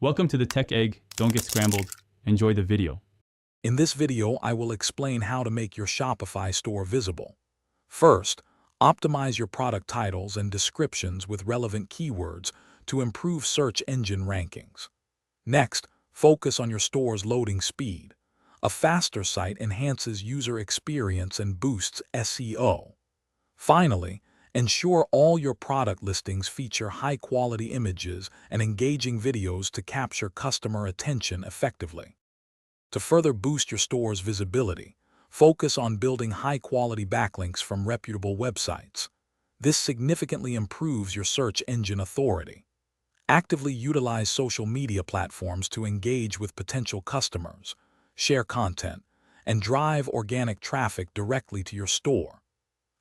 Welcome to the Tech Egg. Don't get scrambled. Enjoy the video. In this video, I will explain how to make your Shopify store visible. First, optimize your product titles and descriptions with relevant keywords to improve search engine rankings. Next, focus on your store's loading speed. A faster site enhances user experience and boosts SEO. Finally, ensure all your product listings feature high-quality images and engaging videos to capture customer attention effectively. To further boost your store's visibility, focus on building high-quality backlinks from reputable websites. This significantly improves your search engine authority. Actively utilize social media platforms to engage with potential customers, share content, and drive organic traffic directly to your store.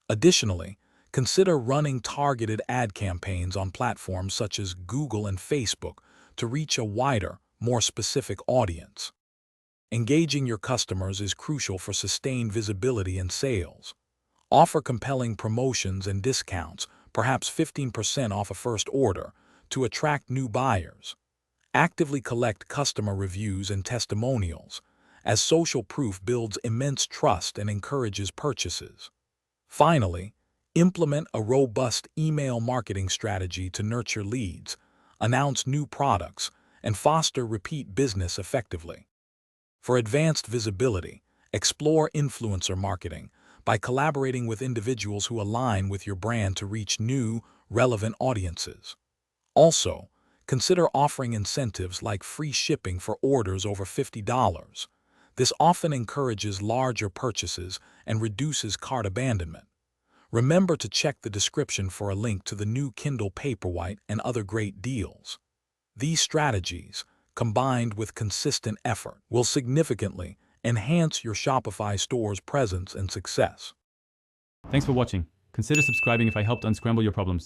Additionally, consider running targeted ad campaigns on platforms such as Google and Facebook to reach a wider, more specific audience. Engaging your customers is crucial for sustained visibility and sales. Offer compelling promotions and discounts, perhaps 15% off a first order, to attract new buyers. Actively collect customer reviews and testimonials, as social proof builds immense trust and encourages purchases. Finally, implement a robust email marketing strategy to nurture leads, announce new products, and foster repeat business effectively. For advanced visibility, explore influencer marketing by collaborating with individuals who align with your brand to reach new, relevant audiences. Also, consider offering incentives like free shipping for orders over $50. This often encourages larger purchases and reduces cart abandonment. Remember to check the description for a link to the new Kindle Paperwhite and other great deals. These strategies, combined with consistent effort, will significantly enhance your Shopify store's presence and success. Thanks for watching. Consider subscribing if I helped unscramble your problems.